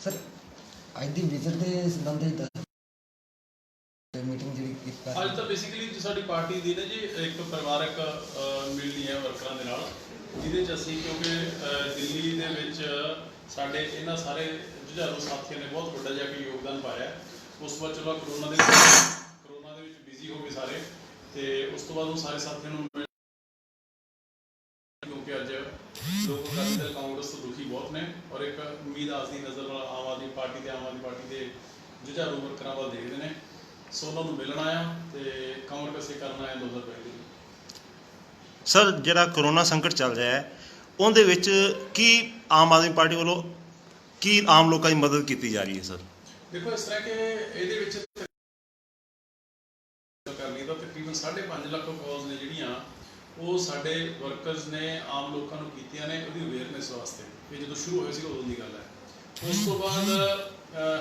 Sir ਅੱਜ ਦੀ visit ਦੇ ਸੰਬੰਧ ਵਿੱਚ मीटिंग जी ਅੱਜ ਤਾਂ ਬੇਸਿਕਲੀ ਸਾਡੀ ਪਾਰਟੀ ਦੀ ਨਾ ਜੀ ਇੱਕ ਪਰਿਵਾਰਕ ਮਿਲਣੀ ਹੈ ਵਰਕਰਾਂ ਦੇ ਨਾਲ, ਜਿਹਦੇ 'ਚ ਅਸੀਂ ਕਿਉਂਕਿ ਦਿੱਲੀ ਦੇ ਵਿੱਚ ਸਾਡੇ ਇਹਨਾਂ ਸਾਰੇ ਜੁਝਾਰੂ ਸਾਥੀਆਂ ਨੇ ਬਹੁਤ ਵੱਡਾ ਜਾ ਕੇ ਯੋਗਦਾਨ ਪਾਇਆ। ਉਸ ਤੋਂ ਬਾਅਦ ਚਲੋ ਕਰੋਨਾ ਦੇ ਵਿੱਚ ਬਿਜ਼ੀ ਹੋ ਗਏ ਸਾਰੇ, ਤੇ ਉਸ ਤੋਂ ਬਾਅਦ ਉਹ ਸਾਰੇ ਸਾਥੀਆਂ ਨੂੰ ਕਿਉਂਕਿ ਅੱਜ ਲੋਕ ਅਕਾਲੀ ਦਲ ਕਾਂਗਰਸ ਤੋਂ ਦੁਖੀ ਬਹੁਤ ਨੇ ਔਰ ਇੱਕ ਉਮੀਦ ਆਸਦੀ ਨਜ਼ਰ ਨਾਲ ਆਮ ਆਦਮੀ ਪਾਰਟੀ ਦੇ ਜੁਝਾਰੂ ਵਰਕਰਾਂ ਵੱਲ ਦੇਖਦੇ ਨੇ। ਸੋ ਉਹਨਾਂ ਨੂੰ ਮਿਲਣ ਆਇਆ ਤੇ ਕਮਰ ਕਸੇ ਕਰਨ ਆਇਆ 2022 ਸਰ ਜਿਹੜਾ ਕਰੋਨਾ ਸੰਕਟ ਚੱਲ ਰਿਹਾ ਹੈ ਉਹਦੇ ਵਿੱਚ ਕੀ ਆਮ ਆਦਮੀ ਪਾਰਟੀ ਵੱਲੋਂ ਕੀ ਆਮ ਲੋਕਾਂ ਦੀ ਮਦਦ ਕੀਤੀ ਜਾ ਰਹੀ ਹੈ ਸਰ? ਦੇਖੋ ਇਸ ਤਰ੍ਹਾਂ ਕਿ ਇਹਦੇ ਵਿੱਚ ਕਰ ਲਈ ਤਾਂ ਤਕਰੀਬਨ 5.5 ਲੱਖ ਕਾਲਸ ਨੇ ਜਿਹੜੀਆਂ ਉਹ ਸਾਡੇ ਵਰਕਰਸ ਨੇ ਆਮ ਲੋਕਾਂ ਨੂੰ ਕੀਤੀਆਂ ਨੇ ਉਹਦੀ ਅਵੇਅਰਨੈਸ ਵਾਸਤੇ। ਇਹ ਜਦੋਂ ਸ਼ੁਰੂ ਹੋਇਆ ਸੀ ਉਦੋਂ ਦੀ ਗੱਲ ਹੈ। ਉਸ ਤੋਂ ਬਾਅਦ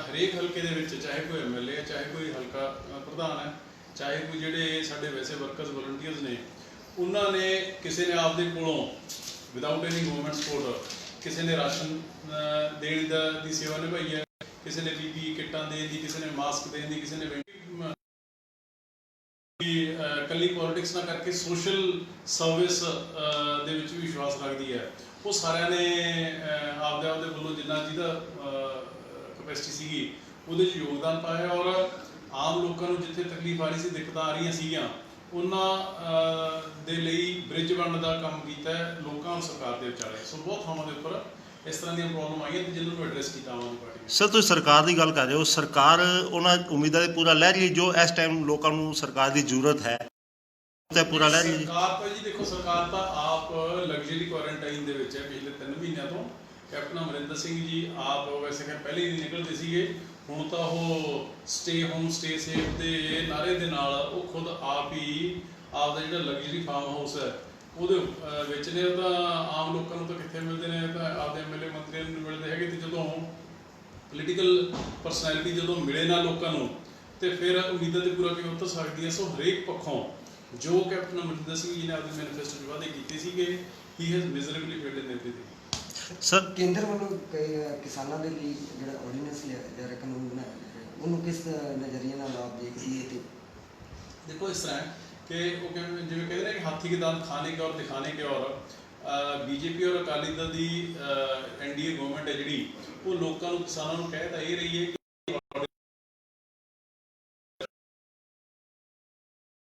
ਹਰੇਕ ਹਲਕੇ ਦੇ ਵਿੱਚ ਚਾਹੇ ਕੋਈ MLA ਹੈ, ਚਾਹੇ ਕੋਈ ਹਲਕਾ ਪ੍ਰਧਾਨ ਹੈ, ਚਾਹੇ ਕੋਈ ਜਿਹੜੇ ਸਾਡੇ ਵੈਸੇ ਵਰਕਰਸ ਵਲੰਟੀਅਰਸ ਨੇ, ਉਹਨਾਂ ਨੇ ਕਿਸੇ ਨੇ ਆਪਦੇ ਕੋਲੋਂ ਵਿਦਆਊਟ ਐਨੀ ਗਵਰਨਮੈਂਟ ਸਪੋਰਟ ਕਿਸੇ ਨੇ ਰਾਸ਼ਨ ਦੇਣ ਦੀ ਸੇਵਾ ਨਿਭਾਈ ਹੈ, ਕਿਸੇ ਨੇ PPE ਕਿੱਟਾਂ ਦੇਣ ਦੀ, ਕਿਸੇ ਨੇ ਮਾਸਕ ਦੇਣ ਦੀ, ਕਿਸੇ ਨੇ ਇਕੱਲੀ ਪੋਲੀਟਿਕਸ ਨਾ ਕਰਕੇ ਸੋਸ਼ਲ ਸਰਵਿਸ ਦੇ ਵਿੱਚ ਵੀ ਵਿਸ਼ਵਾਸ ਰੱਖਦੀ ਹੈ। ਉਹ ਸਾਰਿਆਂ ਨੇ ਆਪਦੇ ਵੱਲੋਂ ਜਿਹਦਾ ਕਪੈਸਿਟੀ ਸੀਗੀ ਉਹਦੇ 'ਚ ਯੋਗਦਾਨ ਪਾਇਆ ਔਰ ਆਮ ਲੋਕਾਂ ਨੂੰ ਜਿੱਥੇ ਤਕਲੀਫ ਆ ਰਹੀ ਸੀ, ਦਿੱਕਤਾਂ ਆ ਰਹੀਆਂ ਸੀਗੀਆਂ, ਉਹਨਾਂ ਦੇ ਲਈ ਬ੍ਰਿਜ ਬਣਨ ਦਾ ਕੰਮ ਕੀਤਾ ਲੋਕਾਂ ਔਰ ਸਰਕਾਰ ਦੇ ਵਿਚਾਲੇ। ਸੋ ਬਹੁਤ ਥਾਵਾਂ ਦੇ ਉੱਪਰ ਇਸ ਤਰ੍ਹਾਂ ਦੀਆਂ ਪ੍ਰੋਬਲਮ ਆਈਆਂ ਤੇ ਜਿਹਨਾਂ ਨੂੰ ਐਡਰੈਸ ਕੀਤਾ ਆਮ ਆਦਮੀ ਪਾਰਟੀ ਨੇ। ਸਰ ਤੁਸੀਂ ਸਰਕਾਰ ਦੀ ਗੱਲ ਕਰ ਰਹੇ ਹੋ, ਸਰਕਾਰ ਉਹਨਾਂ ਉਮੀਦਾਂ ਦੇ ਪੂਰਾ ਲੈ ਰਹੀ ਹੈ ਜੋ ਇਸ ਟਾਈਮ ਲੋਕਾਂ ਨੂੰ ਸਰਕਾਰ ਦੀ ਜ਼ਰੂਰਤ ਹੈ ਤੇ ਪੂਰਾ ਲੈ ਰਹੀ ਹੈ? ਸਰਕਾਰ ਤਾਂ ਜੀ ਦੇਖੋ, ਸਰਕਾਰ ਤਾਂ ਆਪ ਲਗਜ਼ਰੀ ਕੁਆਰੰਟਾਈਨ ਦੇ ਵਿੱਚ ਹੈ ਪਿਛਲੇ 3 ਮਹੀਨਿਆਂ ਤੋਂ। ਕੈਪਟਨ ਅਮਰਿੰਦਰ ਸਿੰਘ ਜੀ ਆਪ ਵੈਸੇ ਕਿ ਪਹਿਲੇ ਹੀ ਨਹੀਂ ਨਿਕਲਦੇ ਸੀਗੇ, ਹੁਣ ਤਾਂ ਉਹ ਸਟੇ ਹੋਮ ਸਟੇ ਸੇਫ ਦੇ ਨਾਅਰੇ ਦੇ ਨਾਲ ਉਹ ਖੁਦ ਆਪ ਹੀ ਆਪਦਾ ਜਿਹੜਾ ਲਗਜ਼ਰੀ ਫਾਰਮ ਹਾਊਸ ਹੈ ਉਹਦੇ ਵਿੱਚ ਨੇ। ਉਹ ਤਾਂ ਆਮ ਲੋਕਾਂ ਨੂੰ ਤਾਂ ਕਿੱਥੇ ਮਿਲਦੇ ਨੇ, ਤਾਂ ਆਪਦੇ MLA ਮੰਤਰੀਆਂ ਨੂੰ ਮਿਲਦੇ ਹੈਗੇ। ਤੇ ਜਦੋਂ ਪੋਲੀਟੀਕਲ ਪਰਸਨੈਲਿਟੀ ਜਦੋਂ ਮਿਲੇ ਨਾ ਲੋਕਾਂ ਨੂੰ ਤੇ ਫਿਰ ਉਮੀਦਾਂ ਤੇ ਪੂਰਾ ਕਿਵੇਂ ਉਤਰ ਸਕਦੀ ਹੈ। ਸੋ ਹਰੇਕ ਪੱਖੋਂ ਜੋ ਕੈਪਟਨ ਅਮਰਿੰਦਰ ਸਿੰਘ ਜੀ ਨੇ ਆਪਣੇ ਮੈਨੀਫੈਸਟੋ 'ਚ ਵਾਅਦੇ ਕੀਤੇ ਸੀਗੇ, he has miserably failed in everything. Sir ਕੇਂਦਰ ਵੱਲੋਂ ਕਿਸਾਨਾਂ ਦੇ ਲਈ ਜਿਹੜਾ ਆਰਡੀਨੈਂਸ ਲਿਆ ਜਾ ਰਿਹਾ, ਕਾਨੂੰਨ ਬਣਾਇਆ ਜਾ ਰਿਹਾ, ਉਹਨੂੰ ਕਿਸ ਨਜ਼ਰੀਏ ਨਾਲ ਆਪ ਦੇਖਦੀ ਹੈ? ਤੇ ਦੇਖੋ ਇਸ ਤਰ੍ਹਾਂ ਹੈ ਕਿ ਉਹ ਜਿਵੇਂ ਕਹਿੰਦੇ ਨੇ ਕਿ ਹਾਥੀ ਕੇ दांत खाने के और दिखाने के और BJP ਔਰ ਅਕਾਲੀ ਦਲ ਦੀ NDA ਗਵਰਨਮੈਂਟ ਹੈ ਜਿਹੜੀ, ਉਹ ਲੋਕਾਂ ਨੂੰ ਕਿਸਾਨਾਂ ਨੂੰ ਕਹਿ ਤਾਂ ਇਹ ਰਹੀ ਹੈ ਕਿ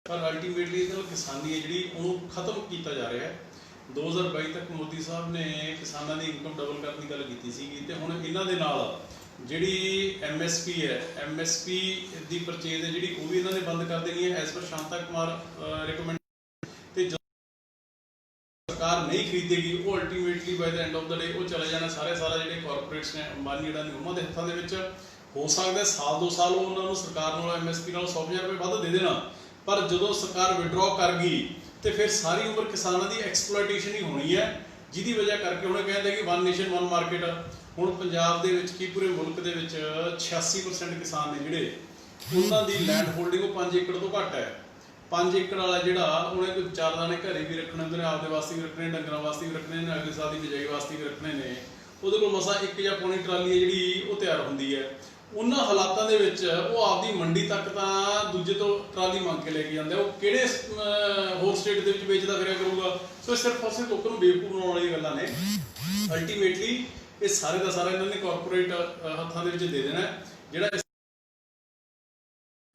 ਪਰ ਅਲਟੀਮੇਟਲੀ ਇਹਦੇ ਨਾਲ ਕਿਸਾਨੀ ਹੈ ਜਿਹੜੀ ਉਹਨੂੰ ਖਤਮ ਕੀਤਾ ਜਾ ਰਿਹਾ ਹੈ। 2022 ਤੱਕ ਮੋਦੀ ਸਾਹਿਬ ਨੇ ਕਿਸਾਨਾਂ ਦੀ ਇਨਕਮ ਡਬਲ ਕਰਨ ਦੀ ਗੱਲ ਕੀਤੀ ਸੀਗੀ ਤੇ ਹੁਣ ਇਹਨਾਂ ਦੇ ਨਾਲ ਜਿਹੜੀ MSP ਹੈ, MSP ਦੀ ਪਰਚੇਜ਼ ਹੈ ਜਿਹੜੀ, ਉਹ ਵੀ ਇਹਨਾਂ ਨੇ ਬੰਦ ਕਰ ਦੇਣੀ ਹੈ ਐਸ ਪਰ ਸ਼ਾਂਤਾ ਕੁਮਾਰ ਰਿਕਮੈਂਡ। ਤੇ ਜੋ ਸਰਕਾਰ ਨਹੀਂ ਖਰੀਦੇਗੀ ਉਹ ultimately by the end of the day ਉਹ ਚਲੇ ਜਾਣਾ ਸਾਰਾ ਜਿਹੜੇ ਕਾਰਪੋਰੇਟਸ ਨੇ, ਅੰਬਾਨੀ ਜਿਹੜਾ ਨੇ, ਉਹਨਾਂ ਦੇ ਹੱਥਾਂ ਦੇ ਵਿੱਚ। ਹੋ ਸਕਦਾ ਸਾਲ 2 ਸਾਲ ਉਹ ਉਹਨਾਂ ਨੂੰ ਸਰਕਾਰ ਨਾਲੋਂ MSP ਨਾਲੋਂ 100,000 ਰੁਪਏ ਵੱਧ ਦੇ ਦੇਣਾ, ਪਰ ਜਦੋਂ ਸਰਕਾਰ ਵਿਡਰਾਅ ਕਰ ਗਈ ਤੇ ਫਿਰ ਸਾਰੀ ਉਮਰ ਕਿਸਾਨਾਂ ਦੀ ਐਕਸਪਲੋਇਟੇਸ਼ਨ ਹੀ ਹੋਣੀ ਹੈ, ਜਿਹਦੀ ਵਜ੍ਹਾ ਕਰਕੇ ਹੁਣ ਕਹਿੰਦੇ ਕਿ 1 ਨੇਸ਼ਨ 1 ਮਾਰਕੀਟ। ਹੁਣ ਪੰਜਾਬ ਦੇ ਵਿੱਚ ਕੀ ਪੂਰੇ ਮੁਲਕ ਦੇ ਵਿੱਚ 86% ਕਿਸਾਨ ਨੇ ਜਿਹੜੇ, ਉਹਨਾਂ ਦੀ ਲੈਂਡ ਹੋਲਡਿੰਗ ਉਹ 5 ਏਕੜ ਤੋਂ ਘੱਟ ਹੈ। 5 ਏਕੜ ਵਾਲਾ ਜਿਹੜਾ ਉਹਨੇ ਕੋਈ 4 ਦਾਣੇ ਘਰੇ ਵੀ ਰੱਖਣੇ ਹੁੰਦੇ ਨੇ, ਆਪਦੇ ਵਾਸਤੇ ਵੀ ਰੱਖਣੇ, ਡੰਗਰਾਂ ਵਾਸਤੇ ਵੀ ਰੱਖਣੇ ਨੇ, ਅਗਲੇ ਸਾਲ ਦੀ ਬਿਜਾਈ ਵਾਸਤੇ ਵੀ ਰੱਖਣੇ ਨੇ। ਉਹਦੇ ਕੋਲ ਮਸਾਂ 1 ਜਾਂ ਪੌਣੀ ਟਰਾਲੀ ਹੈ ਜਿਹੜੀ ਉਹ ਤਿਆਰ ਹੁੰਦੀ ਹੈ। ਉਹਨਾਂ ਹਾਲਾਤਾਂ ਦੇ ਵਿੱਚ ਉਹ ਆਪਦੀ ਮੰਡੀ ਤੱਕ ਤਾਂ ਦੂਜੇ ਤੋਂ ਟਰਾਲੀ ਮੰਗ ਕੇ ਲੈ ਕੇ ਜਾਂਦੇ, ਉਹ ਕਿਹੜੇ ਹੋਰ ਸਟੇਟ ਦੇ ਵਿੱਚ ਵੇਚਦਾ ਫਿਰਿਆ ਕਰੂਗਾ? ਸੋ ਸਿਰਫ ਅਸੀਂ ਲੋਕਾਂ ਨੂੰ ਬੇਵਕੂਫ ਬਣਾਉਣ ਵਾਲੀਆਂ ਗੱਲਾਂ ਨੇ। ਅਲਟੀਮੇਟਲੀ ਇਹ ਸਾਰੇ ਦਾ ਸਾਰਾ ਇਹਨਾਂ ਨੇ ਕਾਰਪੋਰੇਟ ਹੱਥਾਂ ਦੇ ਵਿੱਚ ਦੇ ਦੇਣਾ, ਜਿਹੜਾ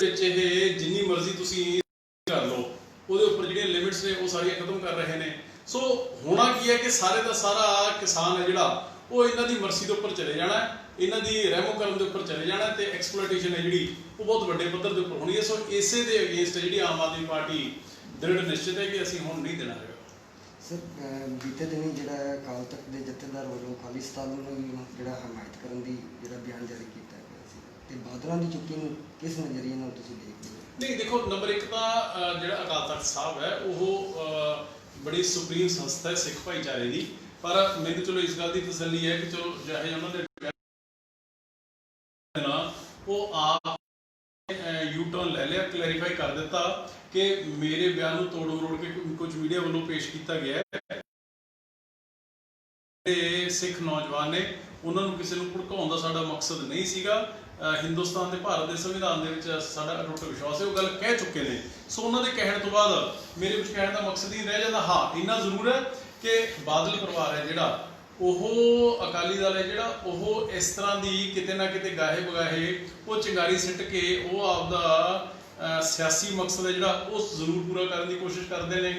ਵਿੱਚ ਇਹ ਜਿੰਨੀ ਮਰਜ਼ੀ ਤੁਸੀਂ ਕਰ ਲਓ, ਉਹਦੇ ਉੱਪਰ ਜਿਹੜੀਆਂ ਲਿਮਿਟਸ ਨੇ ਉਹ ਸਾਰੀਆਂ ਖਤਮ ਕਰ ਰਹੇ ਨੇ। ਸੋ ਹੋਣਾ ਕੀ ਹੈ ਕਿ ਸਾਰੇ ਦਾ ਸਾਰਾ ਕਿਸਾਨ ਹੈ ਜਿਹੜਾ, ਉਹ ਇਹਨਾਂ ਦੀ ਮਰਜ਼ੀ ਦੇ ਉੱਪਰ ਚਲੇ ਜਾਣਾ, ਇਹਨਾਂ ਦੀ ਰਹਿਮੋ ਕਰਮ ਦੇ ਉੱਪਰ ਚਲੇ ਜਾਣਾ ਤੇ ਐਕਸਪਲੋਇਟੇਸ਼ਨ ਹੈ ਜਿਹੜੀ ਉਹ ਬਹੁਤ ਵੱਡੇ ਪੱਧਰ ਦੇ ਉੱਪਰ ਹੋਣੀ ਹੈ। ਸੋ ਇਸੇ ਦੇ ਅਗੇਂਸਟ ਜਿਹੜੀ ਆਮ ਆਦਮੀ ਪਾਰਟੀ ਦ੍ਰਿੜ ਨਿਸ਼ਚਿਤ ਹੈ ਕਿ ਅਸੀਂ ਹੁਣ ਨਹੀਂ ਦੇਣਾ ਹੈਗਾ। ਸਰ ਬੀਤੇ ਦਿਨੀ ਜਿਹੜਾ ਅਕਾਲ ਤਖਤ ਦੇ ਜਥੇਦਾਰ ਵੱਲੋਂ ਖਾਲਿਸਤਾਨ ਨੂੰ ਜਿਹੜਾ ਹਮਾਇਤ ਕਰਨ ਦੀ ਜਿਹੜਾ ਬਿਆਨ ਜਾਰੀ ਕੀਤਾ ਗਿਆ ਸੀ, ਤੇ ਬਾਦਲਾਂ ਦੀ ਚੁੱਕੀ ਨੂੰ ਕਿਸ ਨਜ਼ਰੀਏ ਨਾਲ ਤੁਸੀਂ ਦੇਖਦੇ ਹੋ? ਨਹੀਂ ਦੇਖੋ, ਨੰਬਰ 1 ਤਾਂ ਜਿਹੜਾ ਅਕਾਲ ਤਖਤ ਸਾਹਿਬ ਹੈ ਉਹ ਬੜੀ ਸੁਪਰੀਮ ਸੰਸਥਾ ਹੈ ਸਿੱਖ ਭਾਈਚਾਰੇ ਦੀ, ਪਰ ਮੈਨੂੰ ਚਲੋ ਇਸ ਗੱਲ ਦੀ ਤਸੱਲੀ ਹੈ ਕਿ ਚਲੋ ਜਿਹੇ ਉਹਨਾਂ ਦੇ ਉਹ ਆਪ ਯੂ ਟਰਨ ਲੈ ਲਿਆ, ਕਲੈਰੀਫਾਈ ਕਰ ਦਿੱਤਾ ਕਿ ਮੇਰੇ ਬਿਆਨ ਨੂੰ ਤੋੜ ਮਰੋੜ ਕੇ ਕੁਝ ਮੀਡੀਆ ਵੱਲੋਂ ਪੇਸ਼ ਕੀਤਾ ਗਿਆ ਹੈ। ਸਿੱਖ ਨੌਜਵਾਨ ਨੇ ਉਹਨਾਂ ਨੂੰ ਕਿਸੇ ਨੂੰ ਭੜਕਾਉਣ ਦਾ ਸਾਡਾ ਮਕਸਦ ਨਹੀਂ ਸੀਗਾ। ਹਿੰਦੁਸਤਾਨ ਦੇ ਭਾਰਤ ਦੇ ਸੰਵਿਧਾਨ ਦੇ ਵਿੱਚ ਸਾਡਾ ਅਟੁੱਟ ਵਿਸ਼ਵਾਸ ਹੈ, ਉਹ ਗੱਲ ਕਹਿ ਚੁੱਕੇ ਨੇ। ਸੋ ਉਹਨਾਂ ਦੇ ਕਹਿਣ ਤੋਂ ਬਾਅਦ ਮੇਰੇ ਕੁਝ ਕਹਿਣ ਦਾ ਮਕਸਦ ਹੀ ਰਹਿ ਜਾਂਦਾ। ਹਾਂ, ਇੰਨਾ ਜ਼ਰੂਰ ਹੈ ਕਿ ਬਾਦਲ ਪਰਿਵਾਰ ਹੈ ਜਿਹੜਾ, ਉਹ ਅਕਾਲੀ ਦਲ ਹੈ ਜਿਹੜਾ, ਉਹ ਇਸ ਤਰ੍ਹਾਂ ਦੀ ਕਿਤੇ ਨਾ ਕਿਤੇ ਗਾਹੇ ਬਗਾਹੇ ਉਹ ਚਿੰਗਾਰੀ ਸਿੱਟ ਕੇ ਉਹ ਆਪਦਾ ਸਿਆਸੀ ਮਕਸਦ ਹੈ ਜਿਹੜਾ ਉਹ ਜ਼ਰੂਰ ਪੂਰਾ ਕਰਨ ਦੀ ਕੋਸ਼ਿਸ਼ ਕਰਦੇ ਨੇ।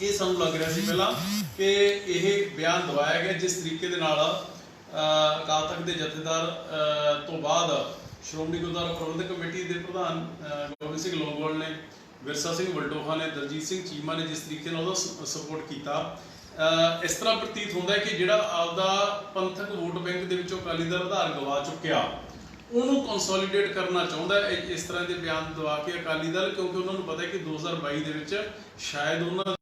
ਇਹ ਸਾਨੂੰ ਲੱਗ ਰਿਹਾ ਸੀ ਪਹਿਲਾਂ ਕਿ ਇਹ ਬਿਆਨ ਦਵਾਇਆ ਗਿਆ ਜਿਸ ਤਰੀਕੇ ਦੇ ਨਾਲ ਅਕਾਲ ਤਖਤ ਦੇ ਜਥੇਦਾਰ ਤੋਂ ਬਾਅਦ ਸ਼੍ਰੋਮਣੀ ਗੁਰਦੁਆਰਾ ਪ੍ਰਬੰਧਕ ਕਮੇਟੀ ਦੇ ਪ੍ਰਧਾਨ ਗੋਬਿੰਦ ਸਿੰਘ ਲੌਂਗੋਵਾਲ ਨੇ, ਵਿਰਸਾ ਸਿੰਘ ਵਲਟੋਹਾ ਨੇ, ਦਲਜੀਤ ਸਿੰਘ ਚੀਮਾ ਨੇ ਜਿਸ ਤਰੀਕੇ ਨਾਲ ਉਹਦਾ ਸਪੋਰਟ ਕੀਤਾ, ਇਸ ਤਰ੍ਹਾਂ ਪ੍ਰਤੀਤ ਹੁੰਦਾ ਹੈ ਕਿ ਜਿਹੜਾ ਆਪਦਾ ਪੰਥਕ ਵੋਟ ਬੈਂਕ ਦੇ ਵਿੱਚੋਂ ਅਕਾਲੀ ਦਲ ਆਧਾਰ ਗਵਾ ਚੁੱਕਿਆ, ਉਹਨੂੰ ਕੰਸੋਲੀਡੇਟ ਕਰਨਾ ਚਾਹੁੰਦਾ ਹੈ ਇਸ ਤਰ੍ਹਾਂ ਦੇ ਬਿਆਨ ਦਵਾ ਕੇ ਅਕਾਲੀ ਦਲ, ਕਿਉਂਕਿ ਉਹਨਾਂ ਨੂੰ ਪਤਾ ਹੈ ਕਿ 2022 ਦੇ ਵਿੱਚ ਸ਼ਾਇਦ ਉਹਨਾਂ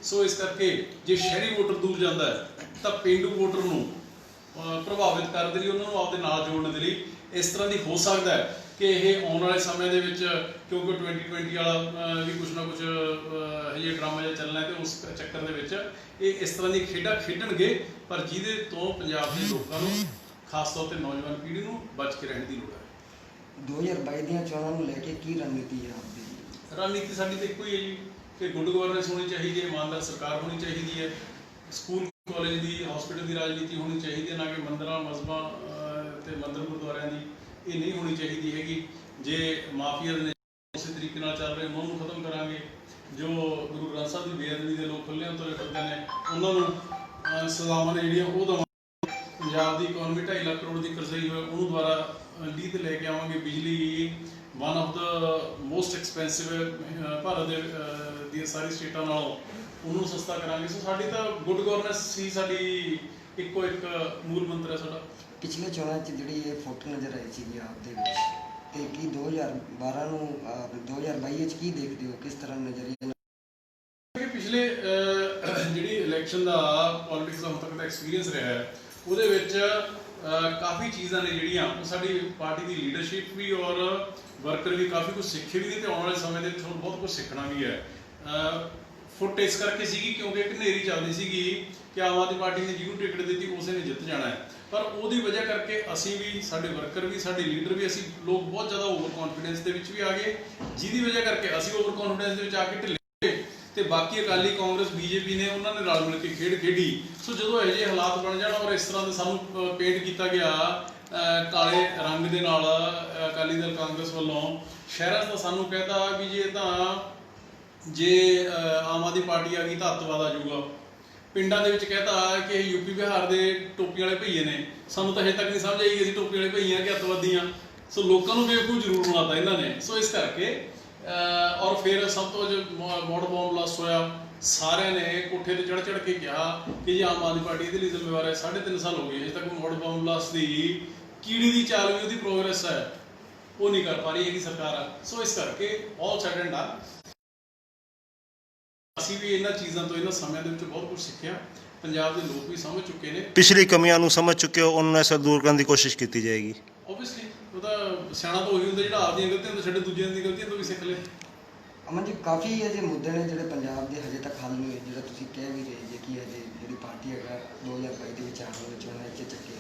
ਸੋ ਇਸ ਕਰਕੇ ਜੇ ਸ਼ਹਿਰੀ ਵੋਟਰ ਦੂਰ ਜਾਂਦਾ ਹੈ ਤਾਂ ਪੇਂਡੂ ਵੋਟਰ ਨੂੰ ਪ੍ਰਭਾਵਿਤ ਕਰਨ ਦੇ ਲਈ, ਉਹਨਾਂ ਨੂੰ ਆਪਦੇ ਨਾਲ ਜੋੜਨ ਦੇ ਲਈ ਇਸ ਤਰ੍ਹਾਂ ਦੀ ਹੋ ਸਕਦਾ ਹੈ ਕਿ ਇਹ ਆਉਣ ਵਾਲੇ ਸਮੇਂ ਦੇ ਵਿੱਚ, ਕਿਉਂਕਿ 2020 ਵਾਲਾ ਵੀ ਕੁਛ ਨਾ ਕੁਛ ਇਹ ਡਰਾਮਾ ਜਿਹਾ ਚੱਲਣਾ ਹੈ ਤੇ ਉਸ ਚੱਕਰ ਦੇ ਵਿੱਚ ਇਹ ਇਸ ਤਰ੍ਹਾਂ ਦੀ ਖੇਡਾਂ ਖੇਡਣਗੇ, ਪਰ ਜਿਹਦੇ ਤੋਂ ਪੰਜਾਬ ਦੇ ਲੋਕਾਂ ਨੂੰ ਖਾਸ ਤੌਰ ਤੇ ਨੌਜਵਾਨ ਪੀੜ੍ਹੀ ਨੂੰ ਬਚ ਕੇ ਰਹਿਣ ਦੀ ਲੋੜ ਹੈ। 2022 ਦੀਆਂ ਚੋਣਾਂ ਨੂੰ ਲੈ ਕੇ ਕੀ ਰਣਨੀਤੀ ਹੈ ਆਪਦੀ? ਰਣਨੀਤੀ ਸਾਡੀ ਤਾਂ ਇੱਕੋ ਹੀ ਹੈ ਜੀ ਕਿ ਗੁੱਡ ਗਵਰਨੈਂਸ ਹੋਣੀ ਚਾਹੀਦੀ ਹੈ, ਇਮਾਨਦਾਰ ਸਰਕਾਰ ਹੋਣੀ ਚਾਹੀਦੀ ਹੈ, ਸਕੂਲ ਕਾਲਜ ਦੀ ਹਸਪੀਟਲ ਦੀ ਰਾਜਨੀਤੀ ਹੋਣੀ ਚਾਹੀਦੀ ਹੈ, ਨਾ ਕਿ ਮੰਦਰਾਂ ਮਸਜਿਦਾਂ ਤੇ ਮੰਦਰ ਗੁਰਦੁਆਰਿਆਂ ਦੀ ਇਹ ਨਹੀਂ ਹੋਣੀ ਚਾਹੀਦੀ ਹੈਗੀ। ਜੇ ਮਾਫੀਆ ਨੇ ਉਸੇ ਤਰੀਕੇ ਨਾਲ ਚੱਲ ਰਹੇ ਉਹਨਾਂ ਨੂੰ ਖਤਮ ਕਰਾਂਗੇ, ਜੋ ਗੁਰੂ ਗ੍ਰੰਥ ਸਾਹਿਬ ਦੀ ਬੇਅਦਬੀ ਦੇ ਲੋਕ ਖੁੱਲ੍ਹੇ ਤੁਰੇ ਫਿਰਦੇ ਨੇ ਉਹਨਾਂ ਨੂੰ ਸਜ਼ਾਵਾਂ ਨੇ ਜਿਹੜੀਆਂ ਉਹ ਦੇਵਾਂਗੇ। ਪੰਜਾਬ ਦੀ ਇਕਨੋਮੀ 2.5 ਲੱਖ ਕਰੋੜ ਦੀ ਕਰਜ਼ਈ ਹੋਏ ਉਹਨੂੰ ਦੁਬਾਰਾ ਲੀਹ ਤੇ ਲੈ ਕੇ ਆਵਾਂਗੇ। ਬਿਜਲੀ one of the most expensive Bharat ਦੇ ਦੀਆਂ ਸਾਰੀ ਸਟੇਟਾਂ ਨਾਲੋਂ ਉਹਨੂੰ ਸਸਤਾ ਕਰਾਂਗੇ। ਸੋ ਸਾਡੀ ਤਾਂ ਗੁੱਡ ਗਵਰਨੈਂਸ ਸੀ ਸਾਡੀ ਇੱਕੋ ਇੱਕ ਮੂਲ ਮੰਤਰ ਹੈ ਸਾਡਾ। ਪਿਛਲੇ ਚੋਣਾਂ 'ਚ ਜਿਹੜੀ ਇਹ ਫੋਟੋ ਨਜ਼ਰ ਆਈ ਸੀਗੀ ਆਪ ਦੇ ਵਿੱਚ, ਤੇ ਕੀ 2012 ਨੂੰ 2022 'ਚ ਕੀ ਦੇਖਦੇ ਹੋ, ਕਿਸ ਤਰ੍ਹਾਂ ਨਜ਼ਰੀਆ? ਪਿਛਲੇ ਜਿਹੜੀ ਇਲੈਕਸ਼ਨ ਦਾ ਪੋਲਿਟਿਕਸ ਦਾ ਹੁਣ ਤੱਕ ਦਾ ਐਕਸਪੀਰੀਅੰਸ ਰਿਹਾ ਹੈ ਉਹਦੇ ਵਿੱਚ ਕਾਫੀ ਚੀਜ਼ਾਂ ਨੇ ਜਿਹੜੀਆਂ ਉਹ ਸਾਡੀ ਪਾਰਟੀ ਦੀ ਲੀਡਰਸ਼ਿਪ ਵੀ ਔਰ ਵਰਕਰ ਵੀ ਕਾਫੀ ਕੁਝ ਸਿੱਖੇ ਵੀ ਨੇ ਤੇ ਆਉਣ ਵਾਲੇ ਸਮੇਂ ਦੇ ਵਿੱਚ ਹੁਣ ਬਹੁਤ ਕੁਝ ਸਿੱਖਣਾ ਵੀ ਹੈ। ਫੁੱਟ ਇਸ ਕਰਕੇ ਸੀਗੀ ਕਿਉਂਕਿ ਇੱਕ ਹਨੇਰੀ ਚੱਲਦੀ ਸੀਗੀ ਕਿ ਆਮ ਆਦਮੀ ਪਾਰਟੀ ਨੇ ਜਿਹਨੂੰ ਟਿਕਟ ਦਿੱਤੀ ਉਸੇ ਨੇ ਜਿੱਤ ਜਾਣਾ ਹੈ, ਪਰ ਉਹਦੀ ਵਜ੍ਹਾ ਕਰਕੇ ਅਸੀਂ ਵੀ, ਸਾਡੇ ਵਰਕਰ ਵੀ, ਸਾਡੇ ਲੀਡਰ ਵੀ, ਅਸੀਂ ਲੋਕ ਬਹੁਤ ਜ਼ਿਆਦਾ ਓਵਰ ਕੌਨਫੀਡੈਂਸ ਦੇ ਵਿੱਚ ਵੀ ਆ ਗਏ, ਜਿਹਦੀ ਵਜ੍ਹਾ ਕਰਕੇ ਅਸੀਂ ਓਵਰ ਕੌਨਫੀਡੈਂਸ ਦੇ ਵਿੱਚ ਆ ਕੇ ਢਿੱਲੇ ਤੇ ਬਾਕੀ ਅਕਾਲੀ, ਕਾਂਗਰਸ, ਬੀਜੇਪੀ ਨੇ ਉਹਨਾਂ ਨੇ ਰਲ ਮਿਲ ਕੇ ਖੇਡ ਖੇਡੀ। ਸੋ ਜਦੋਂ ਇਹੋ ਜਿਹੇ ਹਾਲਾਤ ਬਣ ਜਾਣ ਔਰ ਇਸ ਤਰ੍ਹਾਂ ਦੇ ਸਾਨੂੰ ਪੇਂਟ ਕੀਤਾ ਗਿਆ ਕਾਲੇ ਰੰਗ ਦੇ ਨਾਲ ਅਕਾਲੀ ਦਲ ਕਾਂਗਰਸ ਵੱਲੋਂ, ਸ਼ਹਿਰਾਂ 'ਚ ਤਾਂ ਸਾਨੂੰ ਕਹਿੰਦਾ ਵੀ ਜੇ ਆਮ ਆਦਮੀ ਪਾਰਟੀ ਆ ਗਈ ਤਾਂ ਅੱਤਵਾਦ ਆ ਜਾਊਗਾ, ਪਿੰਡਾਂ ਦੇ ਵਿੱਚ ਕਹਿੰਦਾ ਕਿ ਯੂਪੀ ਬਿਹਾਰ ਦੇ ਟੋਪੀ ਵਾਲੇ ਭਈਏ ਨੇ, ਸਾਨੂੰ ਤਾਂ ਹਜੇ ਤੱਕ ਨਹੀਂ ਸਮਝ ਆਈ ਕਿ ਅਸੀਂ ਟੋਪੀ ਵਾਲੇ ਭਈਏ ਆ ਕਿ ਅੱਤਵਾਦੀ ਆ। ਸੋ ਲੋਕਾਂ ਨੂੰ ਬੇਵਕੂਫ ਜ਼ਰੂਰ ਬਣਾਤਾ ਇਹਨਾਂ ਨੇ। ਸੋ ਇਸ ਕਰਕੇ ਔਰ ਫਿਰ ਸਭ ਤੋਂ ਜੋ ਮੋਡ ਬੌਂਬ ਬਲਾਸਟ ਹੋਇਆ, ਸਾਰਿਆਂ ਨੇ ਕੋਠੇ ਤੇ ਚੜ੍ਹ ਕੇ ਕਿਹਾ ਕਿ ਜੇ ਆਮ ਆਦਮੀ ਪਾਰਟੀ ਇਹਦੇ ਲਈ ਜ਼ਿੰਮੇਵਾਰ ਹੈ। 3.5 ਸਾਲ ਹੋ ਗਏ ਅਜੇ ਤੱਕ ਮੋਡ ਬੌਂਬ ਬਲਾਸਟ ਦੀ ਕੀੜੀ ਦੀ ਚਾਲ ਵੀ, ਉਹਦੀ ਪ੍ਰੋਗਰੈਸ ਹੈ ਉਹ ਨਹੀਂ ਕਰ ਪਾ ਰਹੀ ਹੈਗੀ ਸਰਕਾਰ। ਸੋ ਇਸ ਕਰਕੇ ਆਲ ਸੈਡ ਐਂਡ ਡਨ ਅਸੀਂ ਵੀ ਇਹਨਾਂ ਚੀਜ਼ਾਂ ਤੋਂ, ਇਹਨਾਂ ਸਮਿਆਂ ਦੇ ਵਿੱਚ ਬਹੁਤ ਕੁਝ ਸਿੱਖਿਆ। ਪੰਜਾਬ ਦੇ ਲੋਕ ਵੀ ਸਮਝ ਚੁੱਕੇ ਨੇ, ਪਿਛਲੀ ਕਮੀਆਂ ਨੂੰ ਸਮਝ ਚੁੱਕੇ ਹੋ, ਉਹਨਾਂ ਨੂੰ ਦੂਰ ਕਰਨ ਦੀ ਕੋਸ਼ਿਸ਼ ਕੀਤੀ ਜਾਏਗੀ। ਓਬਵੀਅਸਲੀ ਉਹਦਾ ਸਿਆਣਾ ਤਾਂ ਉਹੀ ਹੁੰਦਾ ਜਿਹੜਾ ਆਪਦੀਆਂ ਗਲਤੀਆਂ ਤੋਂ ਛੱਡੇ ਦੂਜਿਆਂ ਦੀ ਗਲਤੀਆਂ ਤੋਂ ਵੀ ਸਿੱਖ ਲੇ। ਅਮਨ ਜੀ, ਕਾਫੀ ਅਜੇ ਮੁੱਦੇ ਨੇ ਜਿਹੜੇ ਪੰਜਾਬ ਦੇ ਹਜੇ ਤੱਕ ਹੱਲ ਨਹੀਂ ਹੋਏ, ਜਿਹੜਾ ਤੁਸੀਂ ਕਹਿ ਵੀ ਰਹੇ ਜੇ ਕਿ ਅਜੇ ਜਿਹੜੀ ਪਾਰਟੀ ਹੈਗਾ 2022 ਦੇ ਵਿੱਚ ਆਉਣ ਵਾਲੇ ਚੋਣਾਂ 'ਚ ਚੱਕੇ,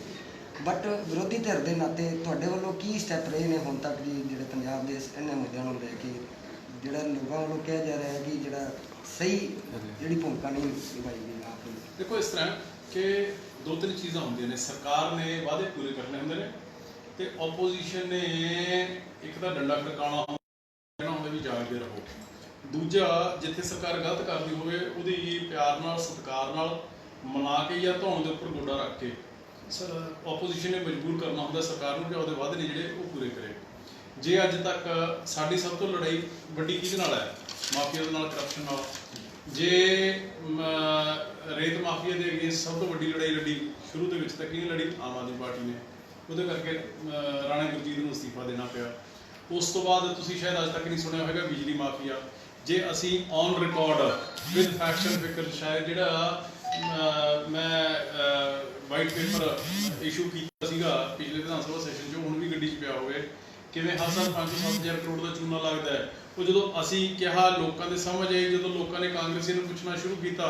ਬਟ ਵਿਰੋਧੀ ਧਿਰ ਦੇ ਨਾਤੇ ਤੁਹਾਡੇ ਵੱਲੋਂ ਕੀ ਸਟੈਪ ਰਹੇ ਨੇ ਹੁਣ ਤੱਕ ਜੀ ਜਿਹੜੇ ਪੰਜਾਬ ਦੇ ਇਹਨਾਂ ਮੁੱਦਿਆਂ ਨੂੰ ਲੈ ਕੇ, ਜਿਹੜਾ ਲੋਕਾਂ ਵੱਲੋਂ ਕਿਹਾ ਜਾ ਰਿਹਾ ਹੈ ਕਿ ਜਿਹੜਾ ਸਹੀ ਜਿਹੜੀ ਭੂਮਿਕਾ ਨਹੀਂ ਨਿਭਾਈ ਗਈ ਆਪ ਨੂੰ? ਦੇਖੋ ਇਸ ਤਰ੍ਹਾਂ ਕਿ 2-3 ਚੀਜ਼ਾਂ ਹੁੰਦੀਆਂ ਨੇ। ਸਰਕਾਰ ਨੇ ਵਾਅਦੇ ਪੂਰੇ ਕਰਨੇ ਹੁੰਦੇ ਨੇ ਤੇ ਆਪੋਜੀਸ਼ਨ ਨੇ ਇੱਕ ਤਾਂ ਡੰਡਾ ਖੜਕਾਉਣਾ ਹੁੰਦਾ ਵੀ ਜਾਗਦੇ ਰਹੋ। ਦੂਜਾ, ਜਿੱਥੇ ਸਰਕਾਰ ਗਲਤ ਕਰਦੀ ਹੋਵੇ ਉਹਦੀ ਪਿਆਰ ਨਾਲ, ਸਤਿਕਾਰ ਨਾਲ ਮਨਾ ਕੇ ਜਾਂ ਧੌਣ ਦੇ ਉੱਪਰ ਗੋਡਾ ਰੱਖ ਕੇ ਆਪੋਜੀਸ਼ਨ ਨੇ ਮਜਬੂਰ ਕਰਨਾ ਹੁੰਦਾ ਸਰਕਾਰ ਨੂੰ ਕਿ ਉਹਦੇ ਵਾਅਦੇ ਨੇ ਜਿਹੜੇ ਉਹ ਪੂਰੇ ਕਰੇ। ਜੇ ਅੱਜ ਤੱਕ ਸਾਡੀ ਸਭ ਤੋਂ ਲੜਾਈ ਵੱਡੀ ਕਿਹਦੇ ਨਾਲ ਹੈ? ਮਾਫੀਆ ਦੇ ਨਾਲ, ਕਰਪਸ਼ਨ ਨਾਲ। ਜੇ ਰੇਤ ਮਾਫੀਆ ਦੇ ਅਗੇਂਸਟ ਸਭ ਤੋਂ ਵੱਡੀ ਲੜਾਈ ਲੜੀ ਸ਼ੁਰੂ ਦੇ ਵਿੱਚ ਤਾਂ ਕਿਹਨੇ ਲੜੀ? ਆਮ ਆਦਮੀ ਪਾਰਟੀ ਨੇ। ਉਹਦੇ ਕਰਕੇ ਰਾਣਾ ਗੁਰਜੀਤ ਨੂੰ ਅਸਤੀਫਾ ਦੇਣਾ ਪਿਆ। ਉਸ ਤੋਂ ਬਾਅਦ ਤੁਸੀਂ ਸ਼ਾਇਦ ਅੱਜ ਤੱਕ ਨਹੀਂ ਸੁਣਿਆ ਹੋਵੇਗਾ ਬਿਜਲੀ ਮਾਫੀਆ। ਜੇ ਅਸੀਂ ਔਨ ਰਿਕਾਰਡ ਵਿਦ ਫੈਕਸ਼ਨ ਫਿਕਰ, ਸ਼ਾਇਦ ਜਿਹੜਾ ਮੈਂ ਵਾਈਟ ਪੇਪਰ ਇਸ਼ੂ ਕੀਤਾ ਸੀਗਾ ਪਿਛਲੇ ਵਿਧਾਨ ਸਭਾ ਸੈਸ਼ਨ 'ਚ, ਹੁਣ ਵੀ ਗੱਡੀ 'ਚ ਪਿਆ ਹੋਵੇ, ਕਿਵੇਂ ਹਰ ਸਾਲ 5-7 ਹਜ਼ਾਰ ਕਰੋੜ ਦਾ ਚੂਨਾ ਲੱਗਦਾ ਹੈ। ਉਹ ਜਦੋਂ ਅਸੀਂ ਕਿਹਾ ਲੋਕਾਂ ਦੇ ਸਮਝ ਆਈ, ਜਦੋਂ ਲੋਕਾਂ ਨੇ ਕਾਂਗਰਸੀ ਨੂੰ ਪੁੱਛਣਾ ਸ਼ੁਰੂ ਕੀਤਾ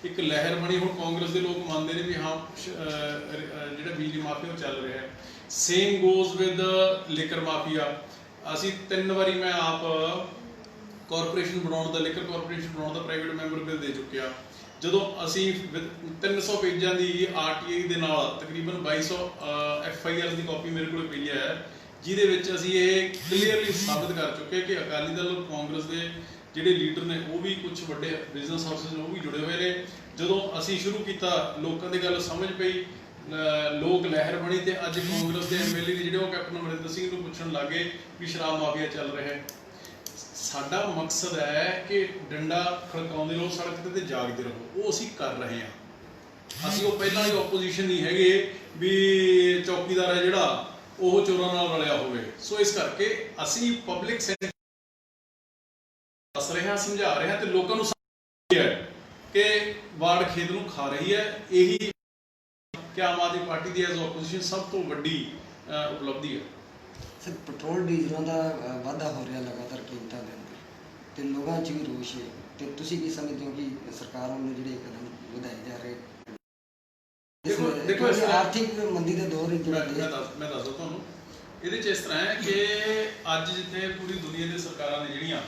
ਇੱਕ ਲਹਿਰ ਬਣੀ। ਹੁਣ ਕਾਂਗਰਸ ਦੇ ਲੋਕ ਮੰਨਦੇ ਨੇ ਵੀ ਹਾਂ ਜਿਹੜਾ ਬਿਜਲੀ ਮਾਫੀਆ ਉਹ ਚੱਲ ਰਿਹਾ ਹੈ। Same goes with liquor mafia. ਅਸੀਂ 3 ਵਾਰੀ ਮੈਂ ਆਪ ਕਾਰਪੋਰੇਸ਼ਨ ਬਣਾਉਣ ਦਾ, ਲਿਕਰ ਕਾਰਪੋਰੇਸ਼ਨ ਬਣਾਉਣ ਦਾ ਪ੍ਰਾਈਵੇਟ ਮੈਂਬਰ ਬਿੱਲ ਦੇ ਚੁੱਕਿਆ। ਜਦੋਂ ਅਸੀਂ 300 ਪੇਜਾਂ ਦੀ ਆਰਟੀਆਈ ਦੇ ਨਾਲ ਤਕਰੀਬਨ 2200 FIR ਦੀ ਕਾਪੀ ਮੇਰੇ ਕੋਲ ਪਈ ਹੈ, ਜਿਹਦੇ ਵਿੱਚ ਅਸੀਂ ਇਹ ਕਲੀਅਰਲੀ ਸਾਬਿਤ ਕਰ ਚੁੱਕੇ ਕਿ ਅਕਾਲੀ ਦਲ ਕਾਂਗਰਸ ਦੇ ਜਿਹੜੇ ਲੀਡਰ ਨੇ ਉਹ ਵੀ ਕੁਝ ਵੱਡੇ ਬਿਜ਼ਨਸ ਹਾਊਸਿਸ ਨੇ ਉਹ ਵੀ ਜੁੜੇ ਹੋਏ ਨੇ। ਜਦੋਂ ਅਸੀਂ ਸ਼ੁਰੂ ਕੀਤਾ ਲੋਕਾਂ ਦੀ ਗੱਲ ਸਮਝ ਪਈ, ਲੋਕ ਲਹਿਰ ਬਣੀ ਤੇ ਅੱਜ ਕਾਂਗਰਸ ਦੇ MLA ਨੇ ਜਿਹੜੇ ਉਹ ਕੈਪਟਨ ਅਮਰਿੰਦਰ ਸਿੰਘ ਨੂੰ ਪੁੱਛਣ ਲੱਗੇ ਵੀ ਸ਼ਰਾਬ ਮਾਫੀਆ ਚੱਲ ਰਿਹਾ ਹੈ। ਸਾਡਾ ਮਕਸਦ ਹੈ ਕਿ ਡੰਡਾ ਖੜਕਾਉਂਦੇ ਰਹੋ, ਸੜਕ ਤੇ ਜਾਗਦੇ ਰਹੋ, ਉਹ ਅਸੀਂ ਕਰ ਰਹੇ ਹਾਂ। ਅਸੀਂ ਉਹ ਪਹਿਲਾਂ ਦੀ ਆਪੋਜੀਸ਼ਨ ਨਹੀਂ ਹੈਗੇ ਵੀ ਚੌਕੀਦਾਰ ਹੈ ਜਿਹੜਾ ਉਹ ਚੋਰਾਂ ਨਾਲ ਰਲਿਆ ਹੋਵੇ। ਸੋ ਇਸ ਕਰਕੇ ਅਸੀਂ ਪਬਲਿਕ ਦੱਸ ਰਹੇ ਹਾਂ, ਸਮਝਾ ਰਹੇ ਹਾਂ ਤੇ ਲੋਕਾਂ ਨੂੰ ਸਮਝ ਹੈ ਕਿ ਵਾਰਡ ਖੇਤ ਨੂੰ ਖਾ ਰਹੀ ਹੈ। ਇਹੀ ਕਿ ਆਮ ਆਦਮੀ ਪਾਰਟੀ ਦੀ ਐਜ਼ ਆਪੋਜੀਸ਼ਨ ਸਭ ਤੋਂ ਵੱਡੀ ਉਪਲਬਧੀ ਹੈ। ਸਰ, ਪੈਟਰੋਲ ਡੀਜ਼ਲਾਂ ਦਾ ਵਾਧਾ ਹੋ ਰਿਹਾ ਲਗਾਤਾਰ ਕੀਮਤਾਂ ਦੇ ਅੰਦਰ ਤੇ ਲੋਕਾਂ 'ਚ ਵੀ ਰੋਸ਼ ਹੈ, ਤੇ ਤੁਸੀਂ ਕੀ ਸਮਝਦੇ ਹੋ ਕਿ ਸਰਕਾਰ ਵੱਲੋਂ ਜਿਹੜੇ ਕਦਮ ਵਧਾਏ ਜਾ ਰਹੇ? ਦੇਖੋ ਆਰਥਿਕ ਮੰਦੀ ਦਾ ਦੌਰ ਹੀ ਮੈਂ ਦੱਸਦਾ ਤੁਹਾਨੂੰ। ਇਹਦੇ 'ਚ ਇਸ ਤਰ੍ਹਾਂ ਹੈ ਕਿ ਅੱਜ ਜਿੱਥੇ ਪੂਰੀ ਦੁਨੀਆ ਦੀ ਸਰਕਾਰਾਂ ਨੇ ਜਿਹੜੀਆਂ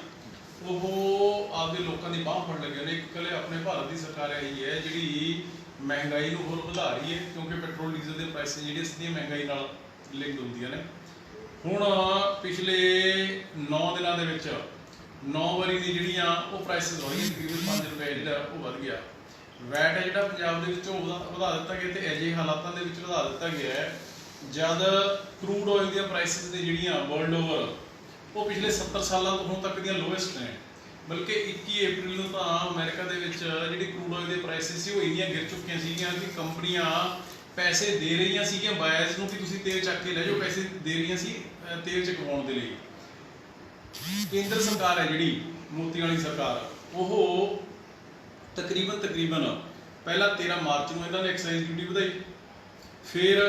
ਉਹ ਆਪਦੇ ਲੋਕਾਂ ਦੀ ਬਾਂਹ ਫੜਨ ਲੱਗੇ ਨੇ, ਇੱਕ ਇਕੱਲੇ ਆਪਣੇ ਭਾਰਤ ਦੀ ਸਰਕਾਰ ਇਹੀ ਹੈ ਜਿਹੜੀ ਮਹਿੰਗਾਈ ਨੂੰ ਹੋਰ ਵਧਾ ਰਹੀ ਹੈ, ਕਿਉਂਕਿ ਪੈਟਰੋਲ ਡੀਜ਼ਲ ਦੇ ਪ੍ਰਾਈਸ ਜਿਹੜੀਆਂ ਸਿੱਧੀਆਂ ਮਹਿੰਗਾਈ ਨਾਲ ਲਿੰਕ ਹੁੰਦੀਆਂ ਨੇ। ਹੁਣ ਪਿਛਲੇ 9 ਦਿਨਾਂ ਦੇ ਵਿੱਚ 9 ਵਾਰੀ ਦੀ ਜਿਹੜੀਆਂ ਉਹ ਪ੍ਰਾਈਸਿਸ ਹੋਈਆਂ, ਤਕਰੀਬਨ 5 ਰੁਪਏ ਜਿਹੜਾ ਉਹ ਵੱਧ ਗਿਆ। ਵੈਟ ਹੈ ਜਿਹੜਾ ਪੰਜਾਬ ਦੇ ਵਿੱਚ ਉਹ ਵਧਾ ਦਿੱਤਾ ਗਿਆ ਤੇ ਅਜਿਹੇ ਹਾਲਾਤਾਂ ਦੇ ਵਿੱਚ ਵਧਾ ਦਿੱਤਾ ਗਿਆ ਹੈ ਜਦ ਕਰੂਡ ਆਇਲ ਦੀਆਂ ਪ੍ਰਾਈਸਿਸ ਨੇ ਜਿਹੜੀਆਂ ਵਰਲਡ ਓਵਰ ਉਹ ਪਿਛਲੇ 70 ਸਾਲਾਂ ਤੋਂ ਹੁਣ ਤੱਕ ਦੀਆਂ ਲੋਐਸਟ ਨੇ। ਬਲਕਿ 21 ਅਪ੍ਰੈਲ ਨੂੰ ਤਾਂ ਅਮਰੀਕਾ ਦੇ ਵਿੱਚ ਜਿਹੜੀ ਕਰੂਡ ਆਇਲ ਦੇ ਪ੍ਰਾਈਸਿਸ ਸੀ ਉਹ ਇੰਨੀਆਂ ਗਿਰ ਚੁੱਕੀਆਂ ਸੀਗੀਆਂ ਕਿ ਕੰਪਨੀਆਂ ਪੈਸੇ ਦੇ ਰਹੀਆਂ ਸੀਗੀਆਂ ਬਾਇਰਸ ਨੂੰ ਕਿ ਤੁਸੀਂ ਤੇਲ ਚੱਕ ਕੇ ਲੈ ਜਾਓ, ਪੈਸੇ ਦੇ ਰਹੀਆਂ ਸੀ ਤੇਲ ਚਕਵਾਉਣ ਦੇ ਲਈ। ਕੇਂਦਰ ਸਰਕਾਰ ਹੈ ਜਿਹੜੀ ਮੋਦੀ ਵਾਲੀ ਸਰਕਾਰ, ਉਹ ਤਕਰੀਬਨ ਪਹਿਲਾਂ 13 ਮਾਰਚ ਨੂੰ ਇਹਨਾਂ ਨੇ ਐਕਸਾਈਜ਼ ਡਿਊਟੀ ਵਧਾਈ, ਫਿਰ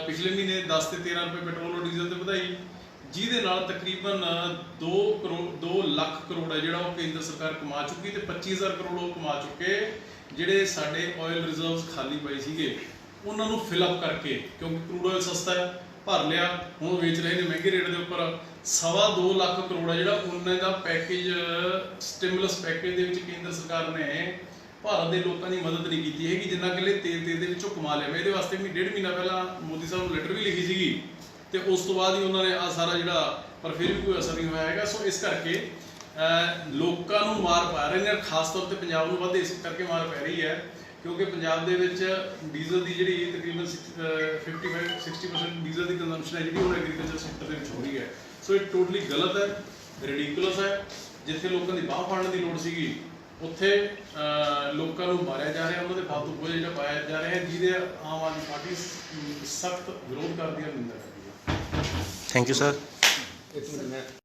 ਪਿਛਲੇ ਮਹੀਨੇ 10 ਤੇ 13 ਰੁਪਏ ਪੈਟਰੋਲ ਡੀਜ਼ਲ ਤੇ ਵਧਾਈ, ਜਿਹਦੇ ਨਾਲ ਤਕਰੀਬਨ 2 ਲੱਖ ਕਰੋੜ ਹੈ ਜਿਹੜਾ ਉਹ ਕੇਂਦਰ ਸਰਕਾਰ ਕਮਾ ਚੁੱਕੀ ਤੇ 25,000 ਕਰੋੜ ਉਹ ਕਮਾ ਚੁੱਕੇ ਜਿਹੜੇ ਸਾਡੇ ਆਇਲ ਰਿਜ਼ਰਵਸ ਖਾਲੀ ਪਏ ਸੀਗੇ ਉਹਨਾਂ ਨੂੰ ਫਿਲ ਅਪ ਕਰਕੇ, ਕਿਉਂਕਿ ਕਰੂਡ ਆਇਲ ਸਸਤਾ ਹੈ ਭਰ ਲਿਆ, ਹੁਣ ਵੇਚ ਰਹੇ ਨੇ ਮਹਿੰਗੇ ਰੇਟ ਦੇ ਉੱਪਰ। 2.25 ਲੱਖ ਕਰੋੜ ਹੈ ਜਿਹੜਾ ਉਹਨਾਂ ਦਾ ਪੈਕੇਜ ਸਟਿਮੂਲਸ ਪੈਕੇਜ ਦੇ ਵਿੱਚ ਕੇਂਦਰ ਸਰਕਾਰ ਨੇ ਭਾਰਤ ਦੇ ਲੋਕਾਂ ਦੀ ਮਦਦ ਨਹੀਂ ਕੀਤੀ ਹੈਗੀ ਜਿੰਨਾ ਕਿ ਤੇਲ ਦੇ ਵਿੱਚੋਂ ਕਮਾ ਲਿਆ। ਇਹਦੇ ਵਾਸਤੇ ਵੀ 1.5 ਮਹੀਨਾ ਪਹਿਲਾਂ ਮੋਦੀ ਸਾਹਿਬ ਨੂੰ ਲੈਟਰ ਵੀ ਲਿਖੀ ਸੀਗੀ ਤੇ ਉਸ ਤੋਂ ਬਾਅਦ ਹੀ ਉਹਨਾਂ ਨੇ ਆ ਸਾਰਾ ਜਿਹੜਾ, ਪਰ ਫਿਰ ਵੀ ਕੋਈ ਅਸਰ ਨਹੀਂ ਹੋਇਆ ਹੈਗਾ। ਸੋ ਇਸ ਕਰਕੇ ਲੋਕਾਂ ਨੂੰ ਮਾਰ ਪਾ ਰਹੇ ਨੇ, ਖਾਸ ਤੌਰ ਤੇ ਪੰਜਾਬ ਨੂੰ ਵੱਧ ਇਸ ਕਰਕੇ ਮਾਰ ਪੈ ਰਹੀ ਹੈ ਕਿਉਂਕਿ ਪੰਜਾਬ ਦੇ ਵਿੱਚ ਡੀਜ਼ਲ ਦੀ ਜਿਹੜੀ ਤਕਰੀਬਨ 55-60% ਡੀਜ਼ਲ ਦੀ ਕੰਜ਼ੰਪਸ਼ਨ ਹੈ ਜਿਹੜੀ ਉਹ ਐਗਰੀਕਲਚਰ ਸੈਕਟਰ ਦੇ ਵਿੱਚ ਹੋ ਰਹੀ ਹੈ। ਸੋ ਇਹ ਟੋਟਲੀ ਗਲਤ ਹੈ, ਰਿਡੀਕੂਲਸ ਹੈ। ਜਿੱਥੇ ਲੋਕਾਂ ਦੀ ਬਾਂਹ ਫੜਨ ਦੀ ਲੋੜ ਸੀਗੀ ਉੱਥੇ ਲੋਕਾਂ ਨੂੰ ਮਾਰਿਆ ਜਾ ਰਿਹਾ, ਉਹਨਾਂ ਦੇ ਫਾਲਤੂ ਬੋਝ ਜਿਹੜਾ ਪਾਇਆ ਜਾ ਰਿਹਾ ਹੈ, ਜਿਹਦੇ ਆਮ ਆਦਮੀ ਪਾਰਟੀ ਸਖਤ ਵਿਰੋਧ ਕਰਦੀ ਹੈ, ਨਿੰਦਾ ਕਰਦੀ ਹੈ। Thank you sir.